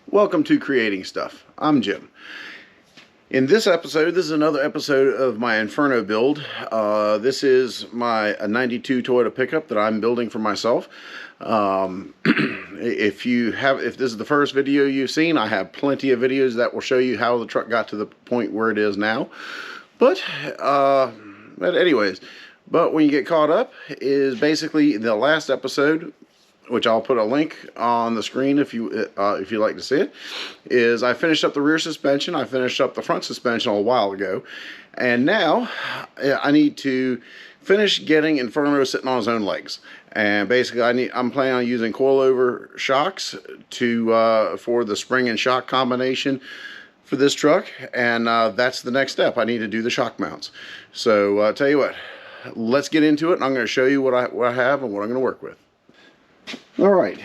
Welcome to Creating Stuff. I'm Jim. In this episode, this is another episode of my Inferno build. This is my 92 Toyota pickup that I'm building for myself. If this is the first video you've seen, I have plenty of videos that will show you how the truck got to the point where it is now. But anyways, when you get caught up is basically the last episode, which I'll put a link on the screen if you like to see it, is I finished up the rear suspension. I finished up the front suspension a while ago, and now I need to finish getting Inferno sitting on his own legs. And basically, I'm planning on using coilover shocks for the spring and shock combination for this truck, and that's the next step. I need to do the shock mounts. So tell you what, let's get into it, and I'm going to show you what I have and what I'm going to work with. Alright,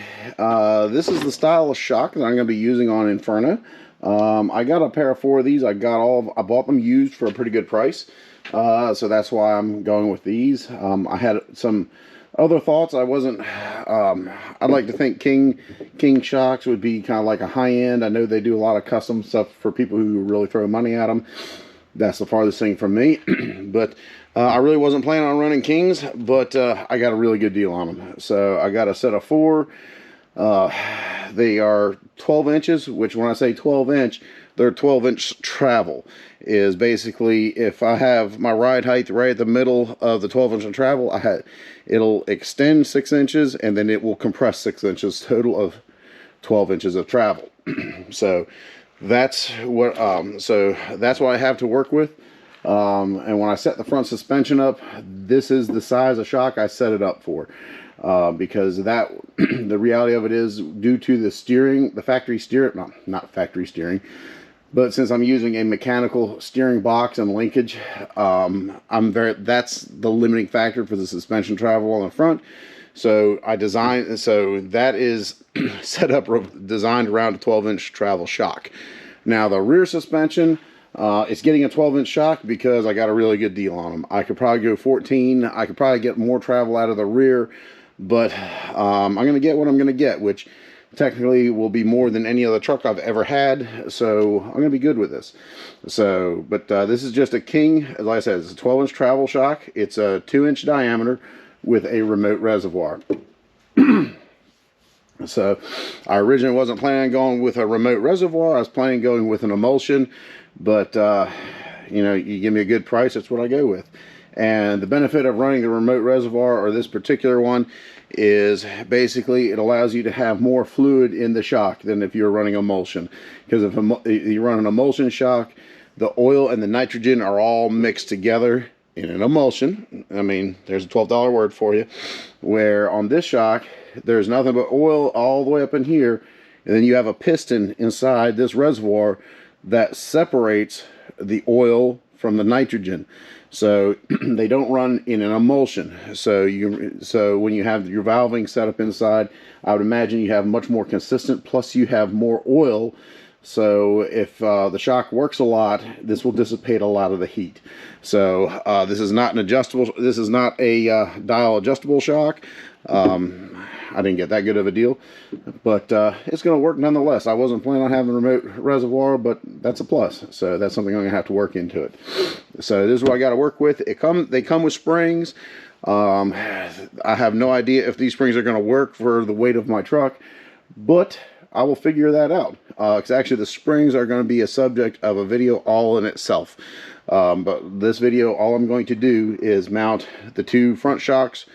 this is the style of shock that I'm going to be using on Inferno. I got a pair of 4 of these. I bought them used for a pretty good price, so that's why I'm going with these. I had some other thoughts. I'd like to think King shocks would be kind of like a high-end. I know they do a lot of custom stuff for people who really throw money at them. That's the farthest thing from me. But I really wasn't planning on running Kings, but I got a really good deal on them. So I got a set of 4. They are 12 inches, which when I say 12 inch, they're 12 inch travel. Is basically if I have my ride height right at the middle of the 12 inch of travel, it'll extend 6 inches and then it will compress 6 inches, total of 12 inches of travel. So that's what I have to work with. And when I set the front suspension up, this is the size of shock I set it up for, because the reality of it is, due to the steering, the factory steering, not factory steering, but since I'm using a mechanical steering box and linkage, that's the limiting factor for the suspension travel on the front. So that is set up, designed around a 12 inch travel shock. Now the rear suspension, it's getting a 12 inch shock because I got a really good deal on them. I could probably go 14. I could probably get more travel out of the rear, but I'm going to get what I'm going to get, which technically will be more than any other truck I've ever had. So I'm going to be good with this. So, but this is just a King. Like I said, it's a 12 inch travel shock. It's a 2 inch diameter with a remote reservoir. So I originally wasn't planning on going with a remote reservoir. I was planning on going with an emulsion, but you give me a good price, that's what I go with. And the benefit of running the remote reservoir, or this particular one, is basically it allows you to have more fluid in the shock than if you're running emulsion. Because if you run an emulsion shock, the oil and the nitrogen are all mixed together in an emulsion. I mean, there's a $12 word for you. Where on this shock, there's nothing but oil all the way up in here, and then you have a piston inside this reservoir that separates the oil from the nitrogen. So they don't run in an emulsion. So when you have your valving set up inside, I would imagine you have much more consistent, plus you have more oil. So if the shock works a lot, this will dissipate a lot of the heat. So this is not an adjustable. This is not a dial adjustable shock. I didn't get that good of a deal, but it's going to work nonetheless. I wasn't planning on having a remote reservoir, but that's a plus. So that's something I'm going to have to work into it. So this is what I got to work with. They come with springs. I have no idea if these springs are going to work for the weight of my truck, but I will figure that out. Because actually the springs are going to be a subject of a video all in itself. But this video, all I'm going to do is mount the 2 front shocks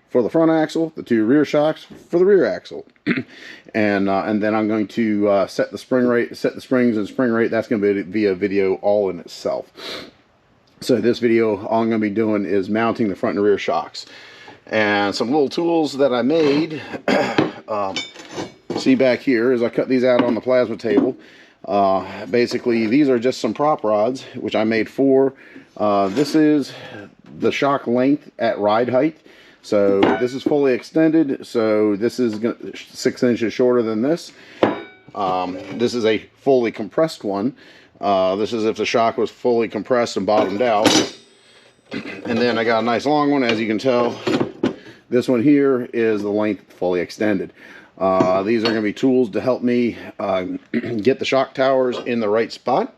for the front axle, the 2 rear shocks for the rear axle, and then I'm going to set the springs and spring rate. That's going to be a video all in itself. So this video, all I'm going to be doing is mounting the front and rear shocks, and some little tools that I made. see back here is I cut these out on the plasma table. Basically, these are just some prop rods, which I made 4. This is the shock length at ride height. So this is fully extended. So this is 6 inches shorter than this. This is a fully compressed one. This is if the shock was fully compressed and bottomed out. And then I got a nice long one, as you can tell. This one here is the length fully extended. These are going to be tools to help me get the shock towers in the right spot.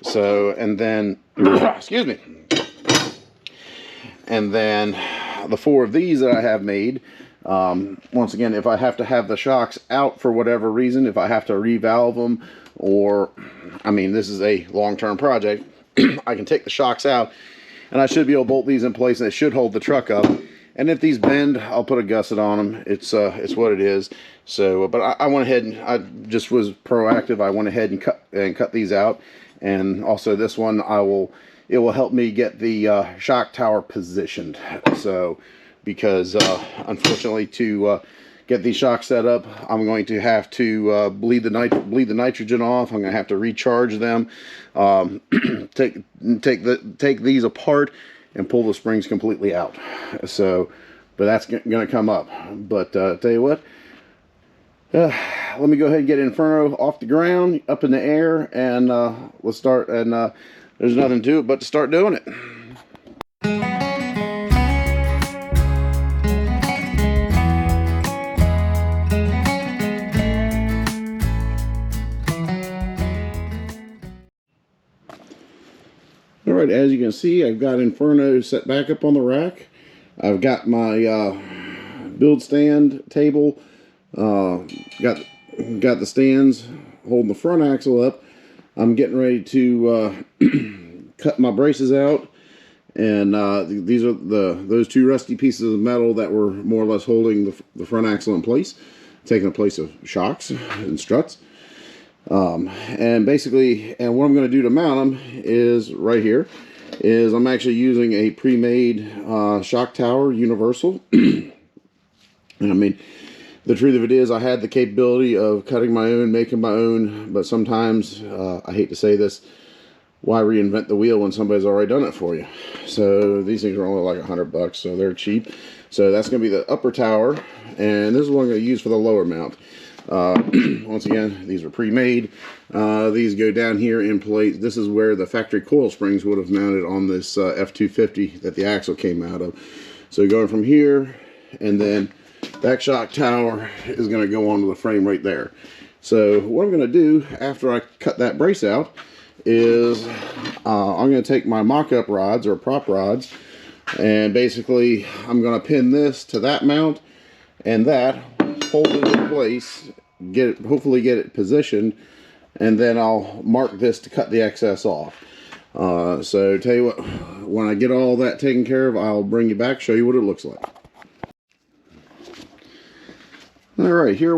So, and then, excuse me. And then the 4 of these that I have made, once again, if I have to have the shocks out for whatever reason, if I have to revalve them, or, I mean, this is a long-term project, I can take the shocks out, and I should be able to bolt these in place, and it should hold the truck up. And if these bend, I'll put a gusset on them. It's what it is. So, but I went ahead and I just was proactive. I went ahead and cut these out, and also this one it will help me get the shock tower positioned. So, because unfortunately to get these shocks set up, I'm going to have to bleed the nitrogen off. I'm going to have to recharge them, take these apart, and pull the springs completely out. So, but that's going to come up. But tell you what, let me go ahead and get Inferno off the ground, up in the air, and let's start. And there's nothing to it but to start doing it. Alright, as you can see, I've got Inferno set back up on the rack. I've got my build stand table, got the stands holding the front axle up. I'm getting ready to cut my braces out, and these are those 2 rusty pieces of metal that were more or less holding the front axle in place, taking the place of shocks and struts. And basically, and what I'm going to do to mount them is right here, is I'm actually using a pre-made shock tower universal. And I mean, the truth of it is I had the capability of cutting my own, making my own, but sometimes, I hate to say this, why reinvent the wheel when somebody's already done it for you? So these things are only like $100, so they're cheap. So that's going to be the upper tower, and this is what I'm going to use for the lower mount. Once again, these are pre-made. These go down here in place. This is where the factory coil springs would have mounted on this F250 that the axle came out of. So going from here, and then that shock tower is going to go onto the frame right there. So what I'm going to do after I cut that brace out is I'm going to take my mock-up rods or prop rods, and basically I'm going to pin this to that mount and that, hold it in place, hopefully get it positioned, and then I'll mark this to cut the excess off. So tell you what, when I get all that taken care of, I'll bring you back, show you what it looks like. Alright, here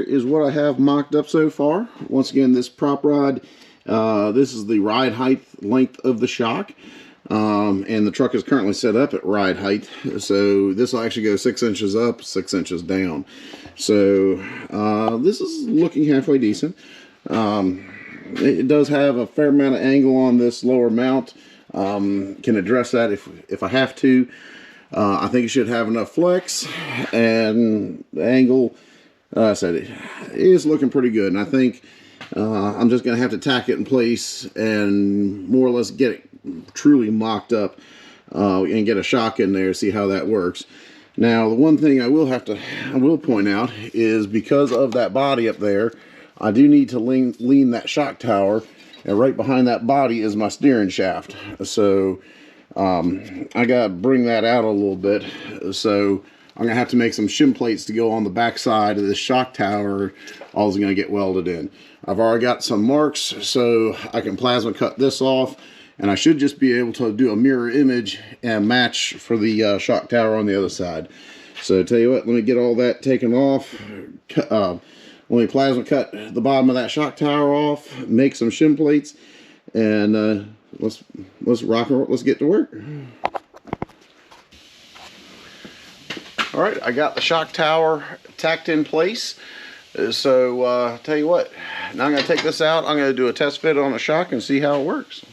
is what I have mocked up so far. Once again, this prop rod, this is the ride height length of the shock. And the truck is currently set up at ride height, so this will actually go 6 inches up, 6 inches down. So this is looking halfway decent. It does have a fair amount of angle on this lower mount. Can address that if I have to. I think it should have enough flex, and the angle, I said, it is looking pretty good. And I think I'm just going to have to tack it in place and more or less get it truly mocked up and get a shock in there, see how that works. Now, the one thing I will point out is because of that body up there, I do need to lean that shock tower, and right behind that body is my steering shaft. So I gotta bring that out a little bit. So I'm gonna have to make some shim plates to go on the back side of this shock tower. All is gonna get welded in. I've already got some marks, so I can plasma cut this off, and I should just be able to do a mirror image and match for the shock tower on the other side. So tell you what, let me get all that taken off. Let me plasma cut the bottom of that shock tower off, make some shim plates, and let's rock and roll. Let's get to work. All right, I got the shock tower tacked in place. So tell you what, now I'm going to take this out. I'm going to do a test fit on the shock and see how it works.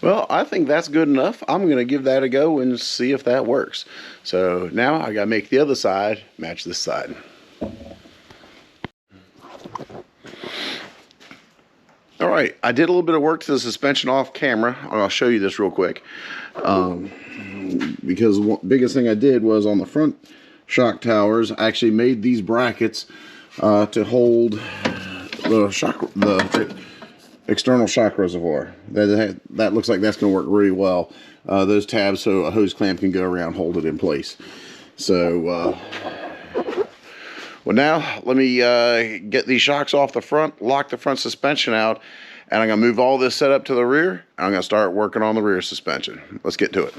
Well, I think that's good enough. I'm going to give that a go and see if that works. So now I got to make the other side match this side. All right, I did a little bit of work to the suspension off camera. I'll show you this real quick. Because the biggest thing I did was on the front shock towers, I actually made these brackets to hold the external shock reservoir. That looks like that's going to work really well. Those tabs so a hose clamp can go around, hold it in place. So well, now let me get these shocks off the front, lock the front suspension out, and I'm going to move all this setup to the rear, and I'm going to start working on the rear suspension. Let's get to it.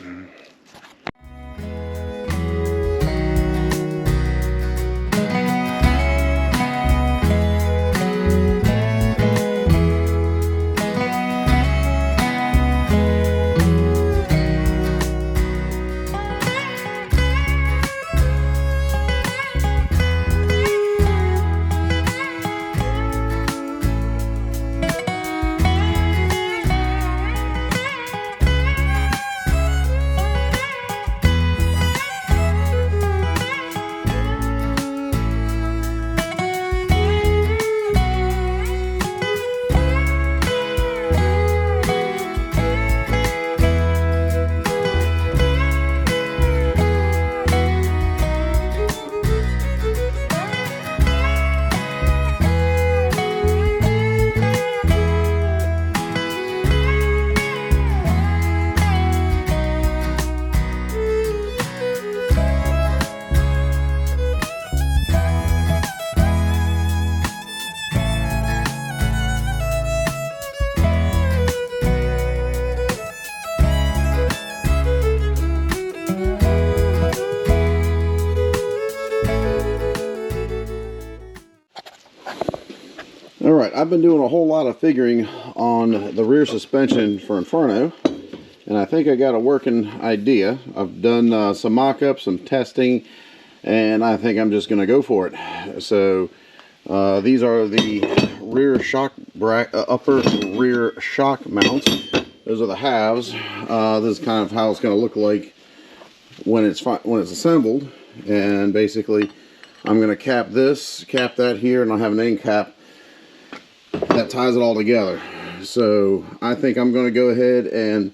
Alright, I've been doing a whole lot of figuring on the rear suspension for Inferno, and I think I got a working idea. I've done some mock-ups, some testing, and I think I'm just going to go for it. So these are the rear shock upper rear shock mounts. Those are the halves. This is kind of how it's going to look like when it's assembled. And basically, I'm going to cap that here, and I'll have an end cap that ties it all together. So I think I'm going to go ahead and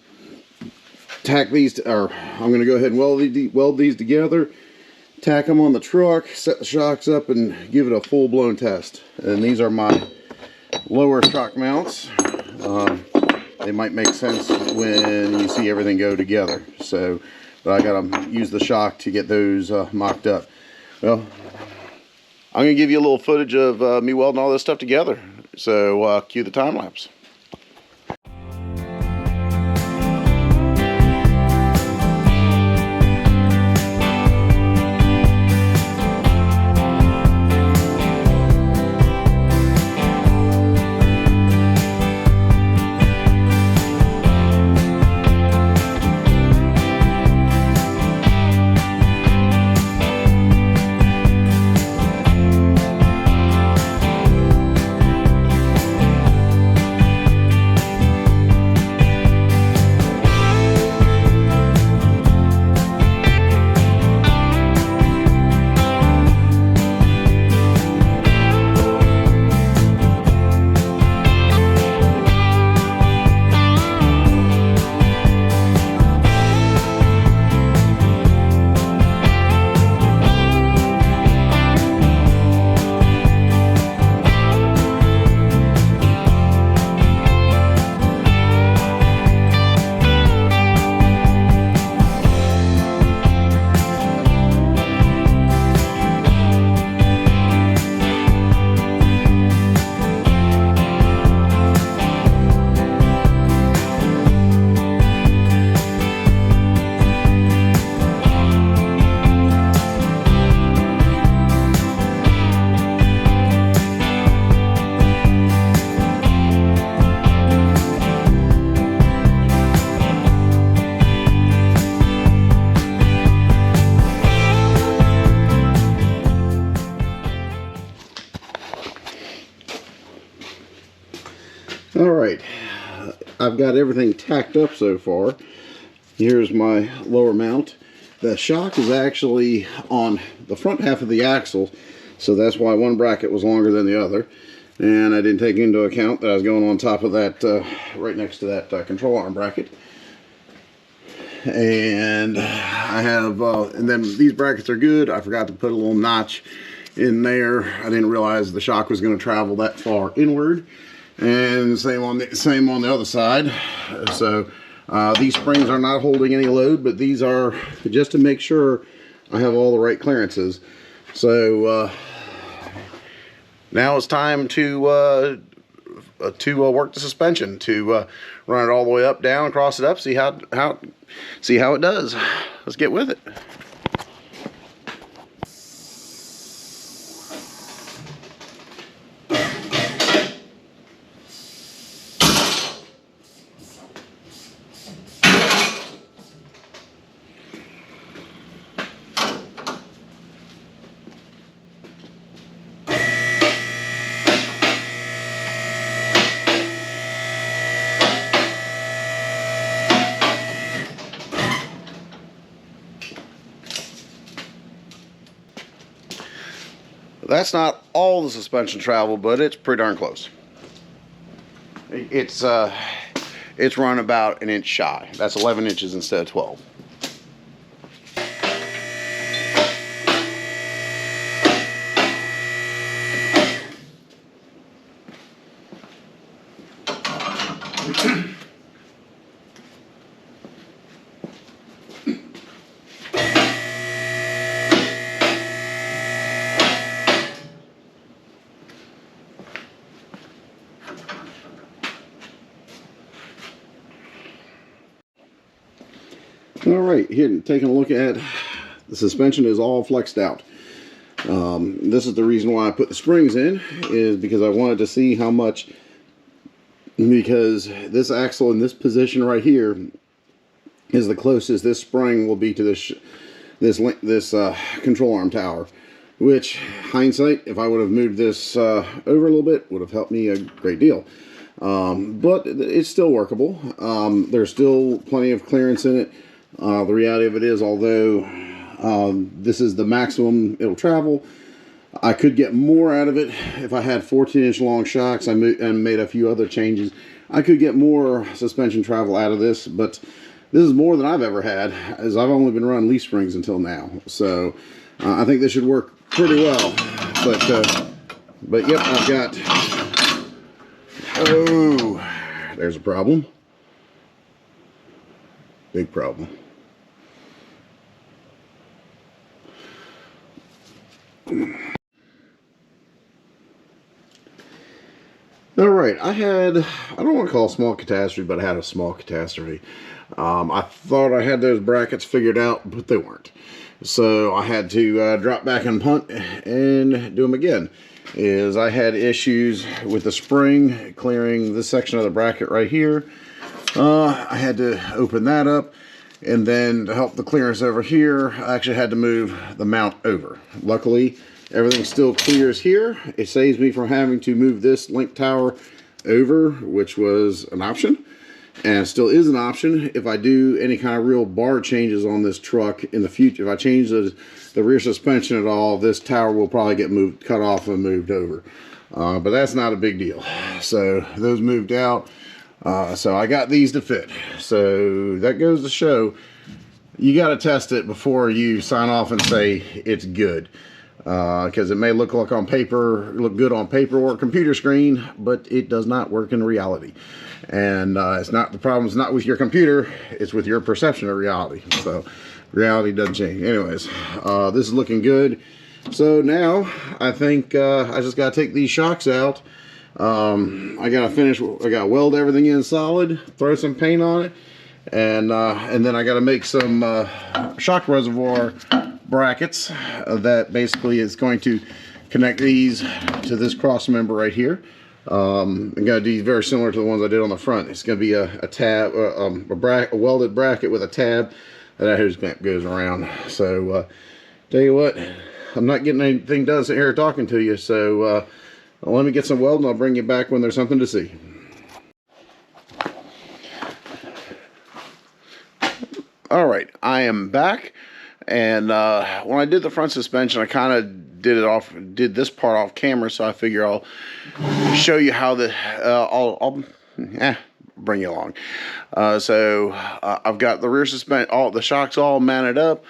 tack these, or I'm going to go ahead and weld these together, tack them on the truck, set the shocks up, and give it a full-blown test. And these are my lower shock mounts. They might make sense when you see everything go together. So, but I got to use the shock to get those mocked up. Well, I'm going to give you a little footage of me welding all this stuff together. So cue the time lapse. I've got everything tacked up so far. Here's my lower mount. The shock is actually on the front half of the axle, so that's why one bracket was longer than the other. And I didn't take into account that I was going on top of that, right next to that control arm bracket. And I have, and then these brackets are good. I forgot to put a little notch in there. I didn't realize the shock was going to travel that far inward. And same on the other side. So these springs are not holding any load, but these are just to make sure I have all the right clearances. So now it's time to work the suspension, to run it all the way up, down, cross it up, see how it does. Let's get with it. That's not all the suspension travel, but it's pretty darn close. It's run about an inch shy. That's 11 inches instead of 12. All right, here, taking a look at the suspension is all flexed out. This is the reason why I put the springs in, is because I wanted to see how much, because this axle in this position right here is the closest this spring will be to this control arm tower, which, hindsight, if I would have moved this over a little bit, would have helped me a great deal. But it's still workable. There's still plenty of clearance in it. The reality of it is, although this is the maximum it'll travel, I could get more out of it if I had 14-inch long shocks and made a few other changes. I could get more suspension travel out of this, but this is more than I've ever had, as I've only been running leaf springs until now. So I think this should work pretty well. But yep, I've got, oh, there's a problem. Big problem. All right, I don't want to call it a small catastrophe, but I had a small catastrophe. I thought I had those brackets figured out, but they weren't. So I had to drop back and punt and do them again. I had issues with the spring clearing this section of the bracket right here. I had to open that up, and then to help the clearance over here, I actually had to move the mount over. Luckily, everything still clears here. It saves me from having to move this link tower over, which was an option, and still is an option if I do any kind of real bar changes on this truck in the future. If I change the rear suspension at all, this tower will probably get cut off and moved over. But that's not a big deal. So those moved out. So I got these to fit. So that goes to show you got to test it before you sign off and say it's good. Because it may look good on paper or a computer screen, but it does not work in reality. And it's not, the problem's not with your computer, it's with your perception of reality. So reality doesn't change. Anyways, this is looking good. So now I think I just got to take these shocks out. I got to weld everything in solid, throw some paint on it, and then I got to make some shock reservoir brackets that basically is going to connect these to this cross member right here. I'm going to do very similar to the ones I did on the front. It's going to be a tab, a welded bracket with a tab that goes around. So tell you what, I'm not getting anything done sitting here talking to you, so let me get some welding. I'll bring you back when there's something to see. All right, I am back, and when I did the front suspension, I kind of did this part off camera, so I figure I'll show you how I'll bring you along. I've got the rear suspension, all the shocks all mounted up.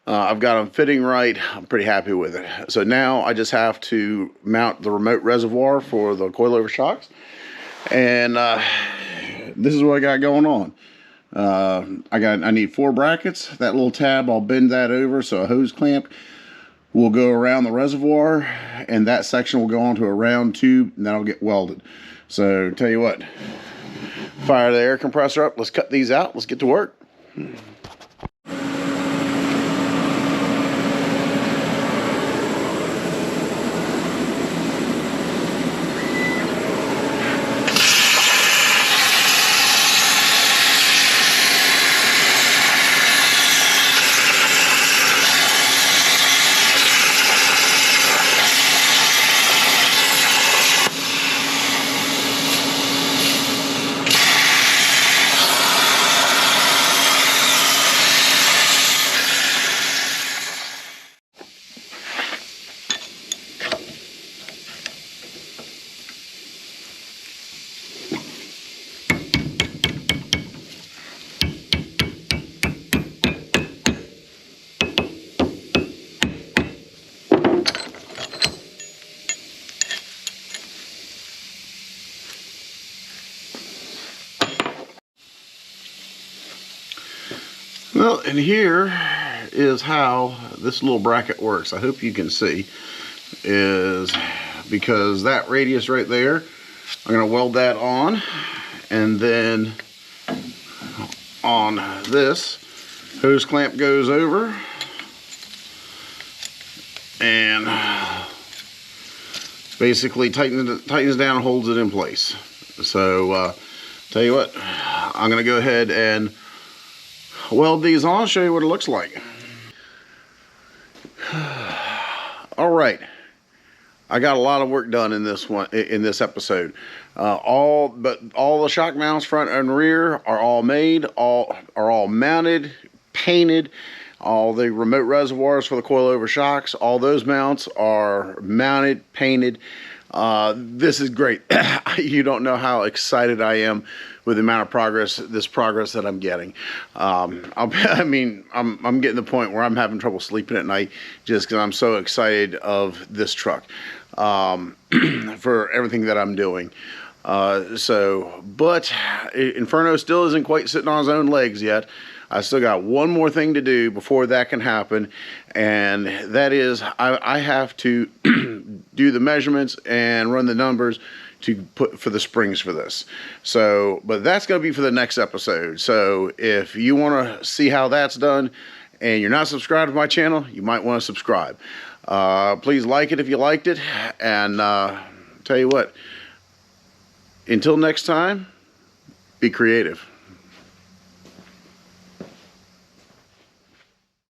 I've got them fitting right. I'm pretty happy with it. So now I just have to mount the remote reservoir for the coilover shocks, and this is what I got going on. I need 4 brackets. That little tab, I'll bend that over so a hose clamp will go around the reservoir, and that section will go onto a round tube, and that'll get welded. So tell you what, fire the air compressor up. Let's cut these out. Let's get to work. Well, and here is how this little bracket works. I hope you can see, is because that radius right there, I'm going to weld that on, and then on this hose clamp goes over and basically tightens down and holds it in place. So tell you what, I'm going to go ahead and weld these on, show you what it looks like. All right, I got a lot of work done in this episode. All the shock mounts, front and rear, are all made, are all mounted, painted. All the remote reservoirs for the coilover shocks, all those mounts are mounted, painted. This is great. You don't know how excited I am with the amount of progress that I'm getting. I'm getting to the point where I'm having trouble sleeping at night just because I'm so excited of this truck for everything that I'm doing. But Inferno still isn't quite sitting on his own legs yet. I still got one more thing to do before that can happen, and that is I have to do the measurements and run the numbers to put for the springs for this. So, but that's going to be for the next episode. So if you want to see how that's done and you're not subscribed to my channel, you might want to subscribe. Please like it if you liked it, and tell you what, until next time, be creative.